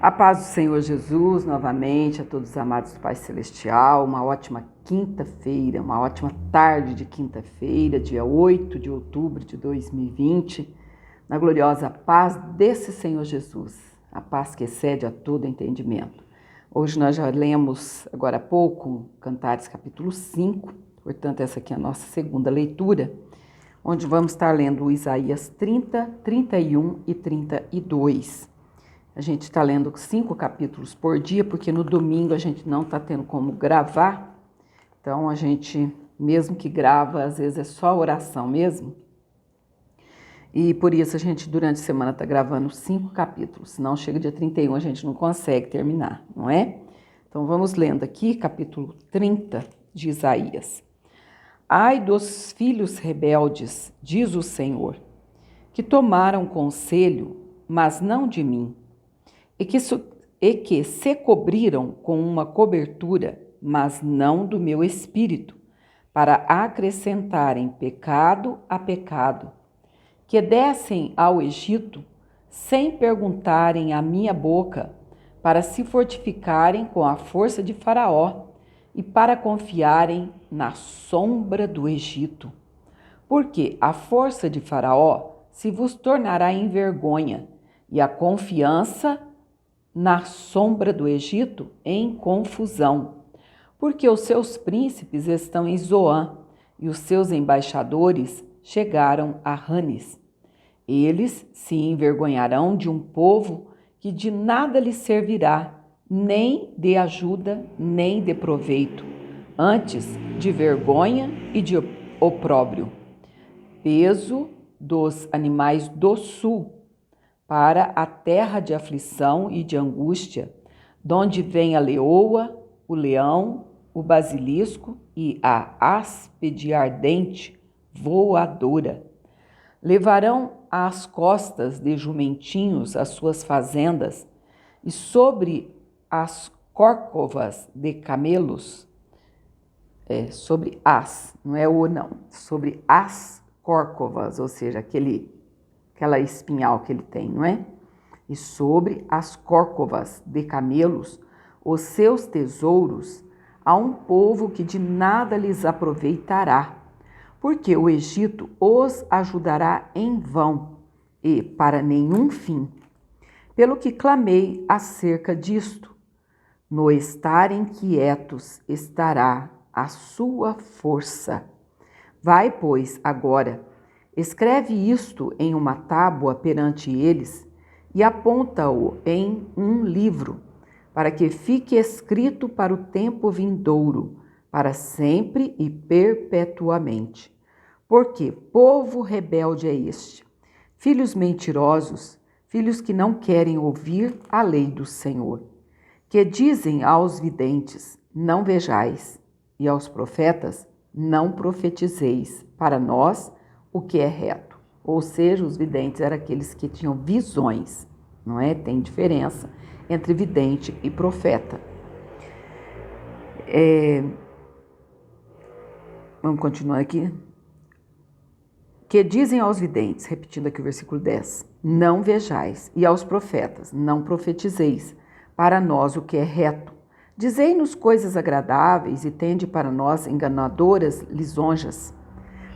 A paz do Senhor Jesus, novamente, a todos os amados do Pai Celestial, uma ótima quinta-feira, uma ótima tarde de quinta-feira, dia 8 de outubro de 2020, na gloriosa paz desse Senhor Jesus, a paz que excede a todo entendimento. Hoje nós já lemos, agora há pouco, Cantares capítulo 5, portanto essa aqui é a nossa segunda leitura, onde vamos estar lendo Isaías 30, 31 e 32. A gente está lendo 5 capítulos por dia, porque no domingo a gente não está tendo como gravar. Então a gente, mesmo que grava, às vezes é só oração mesmo. E por isso a gente durante a semana está gravando 5 capítulos. Senão chega dia 31 a gente não consegue terminar, não é? Então vamos lendo aqui capítulo 30 de Isaías. Ai dos filhos rebeldes, diz o Senhor, que tomaram conselho, mas não de mim. E que se cobriram com uma cobertura, mas não do meu espírito, para acrescentarem pecado a pecado, que descem ao Egito sem perguntarem à minha boca, para se fortificarem com a força de Faraó e para confiarem na sombra do Egito. Porque a força de Faraó se vos tornará em vergonha, e a confiança na sombra do Egito em confusão, porque os seus príncipes estão em Zoã e os seus embaixadores chegaram a Ranes. Eles se envergonharão de um povo que de nada lhes servirá, nem de ajuda, nem de proveito, antes de vergonha e de opróbrio. Peso dos animais do sul, para a terra de aflição e de angústia, donde vem a leoa, o leão, o basilisco e a áspide ardente voadora. Levarão às costas de jumentinhos as suas fazendas, e sobre as córcovas de camelos, sobre as córcovas, ou seja, aquela espinhal que ele tem, não é? E sobre as córcovas de camelos, os seus tesouros, a um povo que de nada lhes aproveitará, porque o Egito os ajudará em vão e para nenhum fim. Pelo que clamei acerca disto, no estarem quietos estará a sua força. Vai, pois, agora, escreve isto em uma tábua perante eles e aponta-o em um livro, para que fique escrito para o tempo vindouro, para sempre e perpetuamente. Porque povo rebelde é este, filhos mentirosos, filhos que não querem ouvir a lei do Senhor, que dizem aos videntes, não vejais, e aos profetas, não profetizeis para nós o que é reto. Ou seja, os videntes eram aqueles que tinham visões, não é? Tem diferença entre vidente e profeta. Vamos continuar aqui. Que dizem aos videntes, repetindo aqui o versículo 10, não vejais, e aos profetas, não profetizeis para nós o que é reto. Dizei-nos coisas agradáveis e tende para nós enganadoras lisonjas.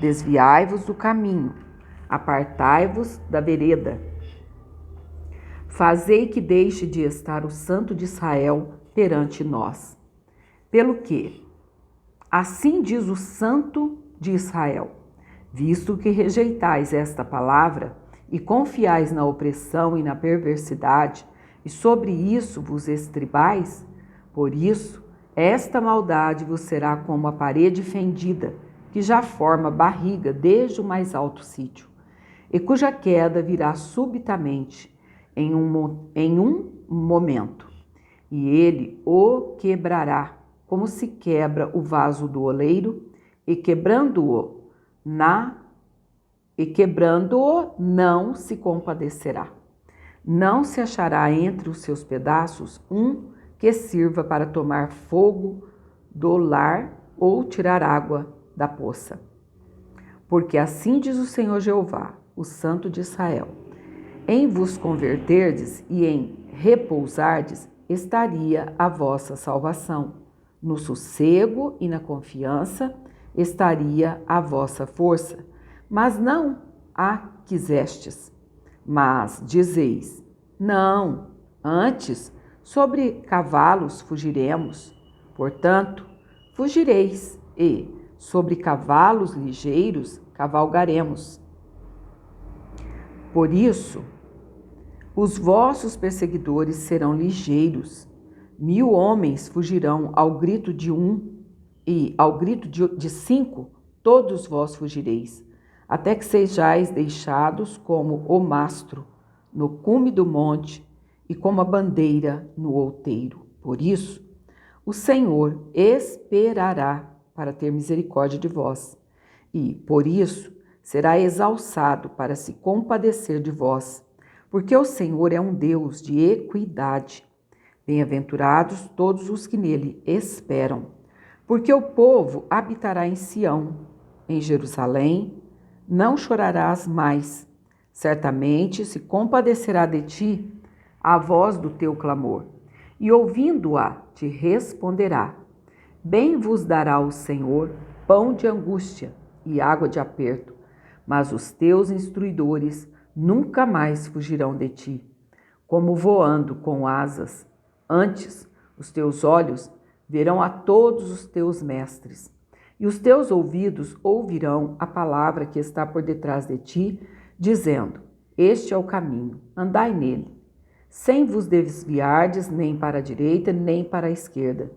Desviai-vos do caminho, apartai-vos da vereda. Fazei que deixe de estar o Santo de Israel perante nós. Pelo que, assim diz o Santo de Israel, visto que rejeitais esta palavra e confiais na opressão e na perversidade, e sobre isso vos estribais, por isso esta maldade vos será como a parede fendida, que já forma barriga desde o mais alto sítio, e cuja queda virá subitamente, em um momento, e ele o quebrará, como se quebra o vaso do oleiro, e quebrando-o não se compadecerá. Não se achará entre os seus pedaços um que sirva para tomar fogo do lar ou tirar água da poça. Porque assim diz o Senhor Jeová, o Santo de Israel, em vos converterdes e em repousardes, estaria a vossa salvação. No sossego e na confiança estaria a vossa força. Mas não a quisestes. Mas dizeis, não, antes sobre cavalos fugiremos. Portanto, fugireis e sobre cavalos ligeiros cavalgaremos. Por isso, os vossos perseguidores serão ligeiros. 1000 homens fugirão ao grito de um, e ao grito de 5, todos vós fugireis, até que sejais deixados como o mastro no cume do monte e como a bandeira no outeiro. Por isso, o Senhor esperará para ter misericórdia de vós, e, por isso, será exalçado para se compadecer de vós, porque o Senhor é um Deus de equidade. Bem-aventurados todos os que nele esperam, porque o povo habitará em Sião, em Jerusalém, não chorarás mais. Certamente se compadecerá de ti a voz do teu clamor, e ouvindo-a te responderá. Bem vos dará o Senhor pão de angústia e água de aperto, mas os teus instruidores nunca mais fugirão de ti, como voando com asas. Antes, os teus olhos verão a todos os teus mestres, e os teus ouvidos ouvirão a palavra que está por detrás de ti, dizendo, este é o caminho, andai nele, sem vos desviardes nem para a direita, nem para a esquerda.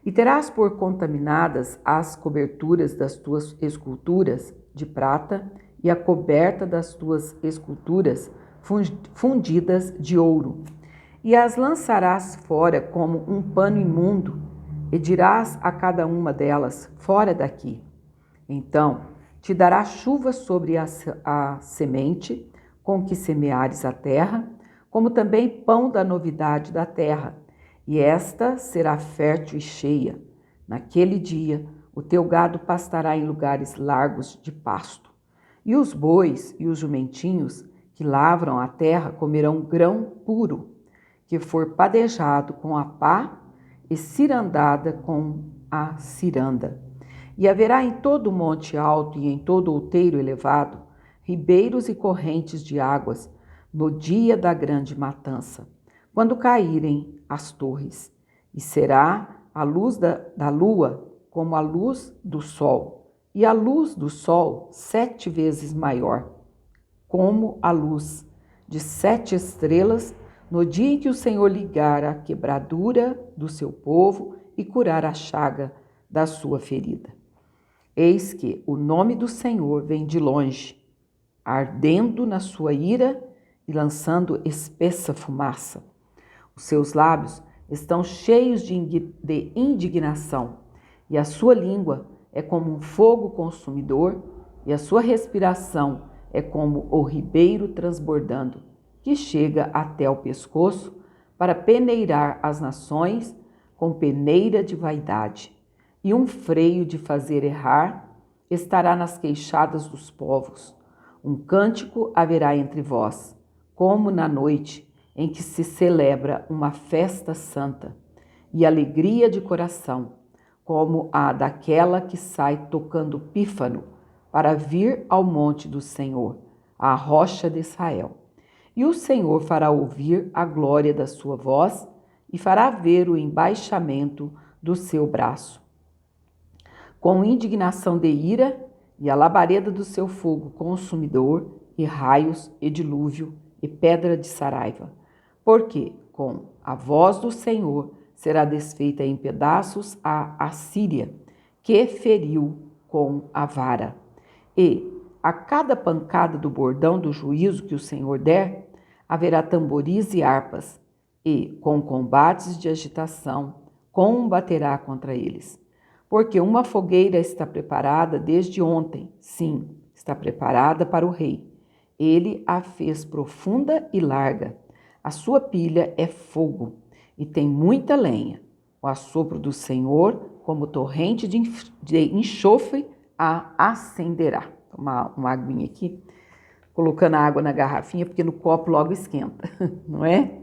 E terás por contaminadas as coberturas das tuas esculturas de prata e a coberta das tuas esculturas fundidas de ouro. E as lançarás fora como um pano imundo, e dirás a cada uma delas, fora daqui. Então te dará chuva sobre a semente com que semeares a terra, como também pão da novidade da terra, e esta será fértil e cheia. Naquele dia o teu gado pastará em lugares largos de pasto, e os bois e os jumentinhos que lavram a terra comerão grão puro, que for padejado com a pá e cirandada com a ciranda. E haverá em todo monte alto e em todo outeiro elevado ribeiros e correntes de águas no dia da grande matança, quando caírem as torres. E será a luz da lua como a luz do sol, e a luz do sol 7 vezes maior, como a luz de 7 estrelas, no dia em que o Senhor ligar a quebradura do seu povo e curar a chaga da sua ferida. Eis que o nome do Senhor vem de longe, ardendo na sua ira e lançando espessa fumaça. Os seus lábios estão cheios de indignação, e a sua língua é como um fogo consumidor, e a sua respiração é como o ribeiro transbordando, que chega até o pescoço para peneirar as nações com peneira de vaidade, e um freio de fazer errar estará nas queixadas dos povos. Um cântico haverá entre vós, como na noite em que se celebra uma festa santa, e alegria de coração, como a daquela que sai tocando pífano para vir ao monte do Senhor, à rocha de Israel. E o Senhor fará ouvir a glória da sua voz e fará ver o embaixamento do seu braço. Com indignação de ira e a labareda do seu fogo consumidor, e raios e dilúvio e pedra de saraiva, porque com a voz do Senhor será desfeita em pedaços a Assíria, que feriu com a vara. E a cada pancada do bordão do juízo que o Senhor der, haverá tamboris e harpas, e com combates de agitação combaterá contra eles. Porque uma fogueira está preparada desde ontem, sim, está preparada para o rei. Ele a fez profunda e larga. A sua pilha é fogo e tem muita lenha. O assopro do Senhor, como torrente de enxofre, a acenderá. Tomar uma aguinha aqui, colocando a água na garrafinha, porque no copo logo esquenta, não é?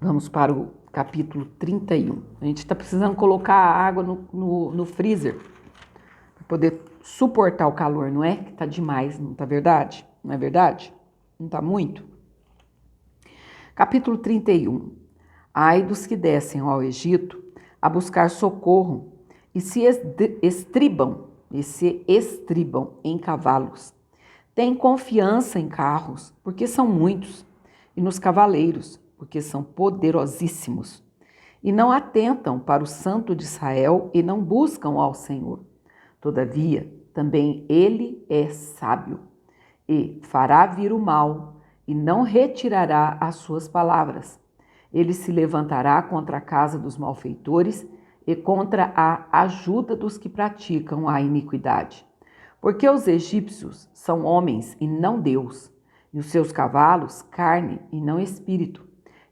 Vamos para o capítulo 31. A gente está precisando colocar a água no freezer para poder suportar o calor, não é? Que está demais, não está verdade? Não é verdade? Não está muito? Capítulo 31. Ai dos que descem ao Egito a buscar socorro e se estribam em cavalos. Têm confiança em carros, porque são muitos, e nos cavaleiros, porque são poderosíssimos. E não atentam para o Santo de Israel e não buscam ao Senhor. Todavia, também ele é sábio, e fará vir o mal, e não retirará as suas palavras. Ele se levantará contra a casa dos malfeitores e contra a ajuda dos que praticam a iniquidade. Porque os egípcios são homens e não Deus, e os seus cavalos carne e não espírito.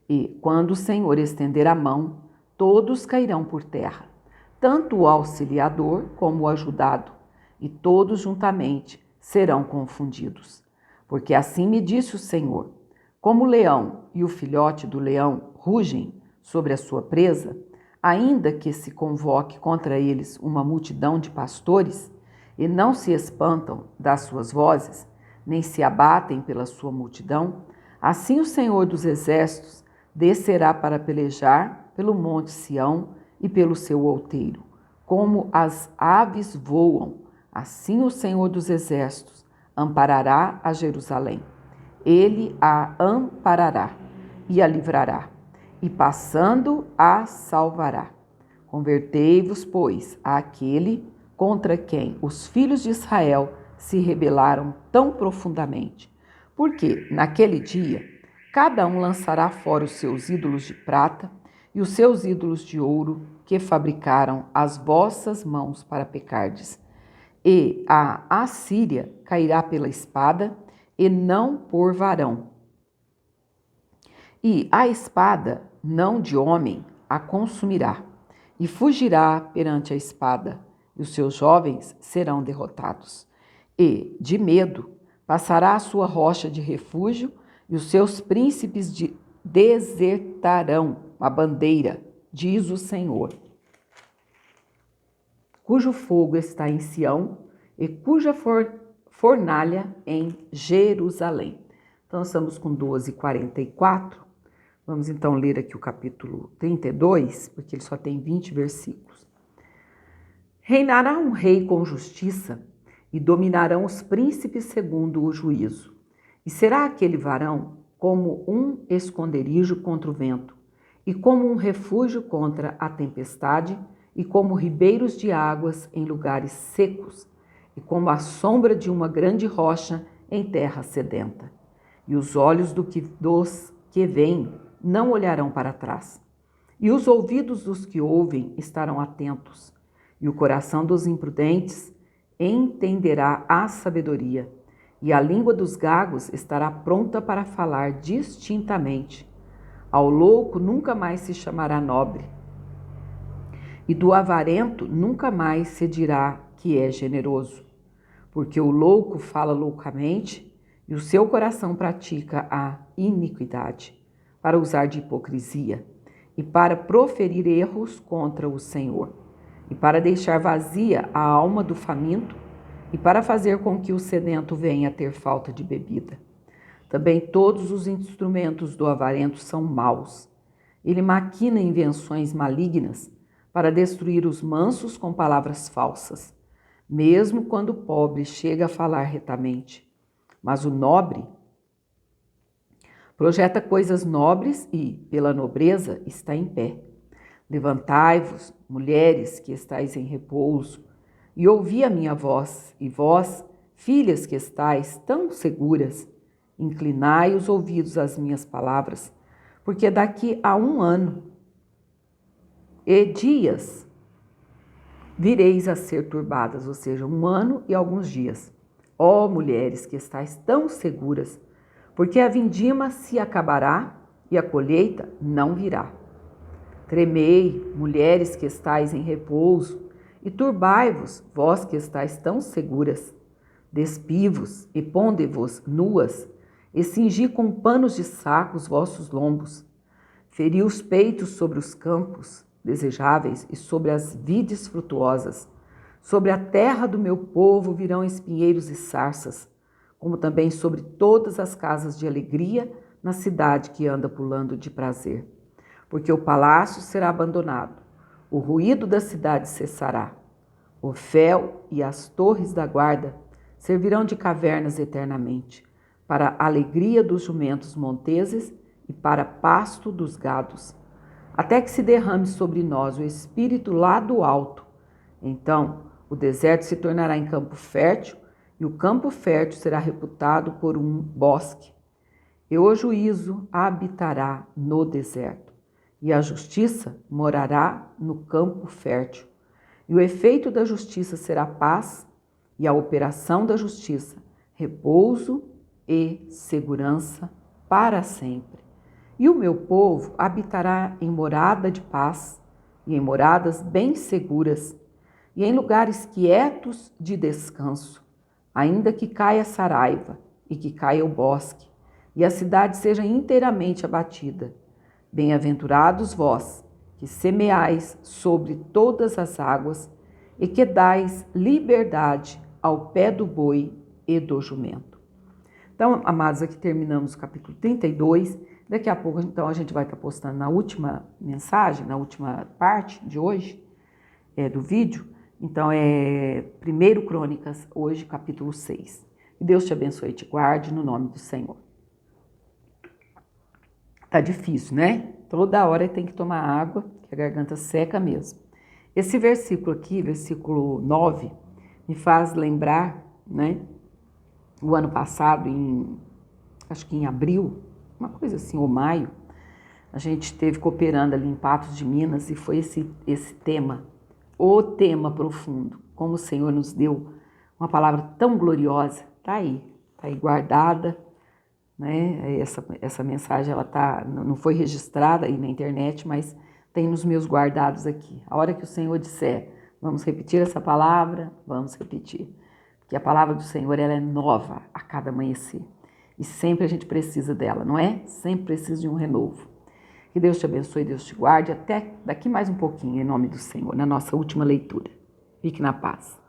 E, quando o Senhor estender a mão, todos cairão por terra, tanto o auxiliador como o ajudado, e todos juntamente serão confundidos. Porque assim me disse o Senhor: como o leão e o filhote do leão rugem sobre a sua presa, ainda que se convoque contra eles uma multidão de pastores, e não se espantam das suas vozes, nem se abatem pela sua multidão, assim o Senhor dos Exércitos descerá para pelejar pelo monte Sião e pelo seu outeiro. Como as aves voam, assim o Senhor dos Exércitos amparará a Jerusalém. Ele a amparará e a livrará, e passando a salvará. Convertei-vos, pois, àquele contra quem os filhos de Israel se rebelaram tão profundamente. Porque, naquele dia, cada um lançará fora os seus ídolos de prata e os seus ídolos de ouro que fabricaram as vossas mãos para pecardes. E a Assíria cairá pela espada e não por varão. E a espada, não de homem, a consumirá, e fugirá perante a espada, e os seus jovens serão derrotados. E, de medo, passará a sua rocha de refúgio, e os seus príncipes desertarão a bandeira, diz o Senhor, cujo fogo está em Sião e cuja fornalha em Jerusalém. Então, estamos com 12:44. Vamos então ler aqui o capítulo 32, porque ele só tem 20 versículos. Reinará um rei com justiça e dominarão os príncipes segundo o juízo. E será aquele varão como um esconderijo contra o vento, e como um refúgio contra a tempestade, e como ribeiros de águas em lugares secos, e como a sombra de uma grande rocha em terra sedenta. E os olhos dos que veem não olharão para trás, e os ouvidos dos que ouvem estarão atentos, e o coração dos imprudentes entenderá a sabedoria, e a língua dos gagos estará pronta para falar distintamente. Ao louco nunca mais se chamará nobre, e do avarento nunca mais se dirá que é generoso, porque o louco fala loucamente e o seu coração pratica a iniquidade, para usar de hipocrisia e para proferir erros contra o Senhor, e para deixar vazia a alma do faminto e para fazer com que o sedento venha a ter falta de bebida. Também todos os instrumentos do avarento são maus. Ele maquina invenções malignas para destruir os mansos com palavras falsas, mesmo quando o pobre chega a falar retamente. Mas o nobre projeta coisas nobres e, pela nobreza, está em pé. Levantai-vos, mulheres que estáis em repouso, e ouvi a minha voz, e vós, filhas que estáis tão seguras, inclinai os ouvidos às minhas palavras, porque daqui a 1 ano e dias vireis a ser turbadas, ou seja, 1 ano e alguns dias. Ó mulheres que estáis tão seguras, porque a vindima se acabará e a colheita não virá. Tremei, mulheres que estáis em repouso, e turbai-vos, vós que estáis tão seguras. Despi-vos e ponde-vos nuas, e cingi com panos de saco os vossos lombos. Feri os peitos sobre os campos desejáveis e sobre as vides frutuosas. Sobre a terra do meu povo virão espinheiros e sarças, como também sobre todas as casas de alegria na cidade que anda pulando de prazer. Porque o palácio será abandonado, o ruído da cidade cessará. O fel e as torres da guarda servirão de cavernas eternamente, para a alegria dos jumentos monteses e para pasto dos gados, até que se derrame sobre nós o Espírito lá do alto. Então o deserto se tornará em campo fértil, e o campo fértil será reputado por um bosque. E o juízo habitará no deserto, e a justiça morará no campo fértil. E o efeito da justiça será paz, e a operação da justiça, repouso e segurança para sempre. E o meu povo habitará em morada de paz, e em moradas bem seguras, e em lugares quietos de descanso, ainda que caia saraiva e que caia o bosque, e a cidade seja inteiramente abatida. Bem-aventurados vós, que semeais sobre todas as águas, e que dais liberdade ao pé do boi e do jumento. Então, amados, aqui terminamos o capítulo 32. Daqui a pouco, então, a gente vai estar postando na última mensagem, na última parte de hoje, do vídeo. Então, é 1 Crônicas, hoje, capítulo 6. Que Deus te abençoe e te guarde, no nome do Senhor. Tá difícil, né? Toda hora tem que tomar água, que a garganta seca mesmo. Esse versículo aqui, versículo 9, me faz lembrar, né? O ano passado, acho que em abril, uma coisa assim, ou maio, a gente esteve cooperando ali em Patos de Minas e foi esse tema, o tema profundo, como o Senhor nos deu uma palavra tão gloriosa, tá aí guardada, né? Essa mensagem ela não foi registrada aí na internet, mas tem nos meus guardados aqui. A hora que o Senhor disser, vamos repetir essa palavra, vamos repetir. Porque a palavra do Senhor ela é nova a cada amanhecer. E sempre a gente precisa dela, não é? Sempre precisa de um renovo. Que Deus te abençoe, Deus te guarde. Até daqui mais um pouquinho, em nome do Senhor, na nossa última leitura. Fique na paz.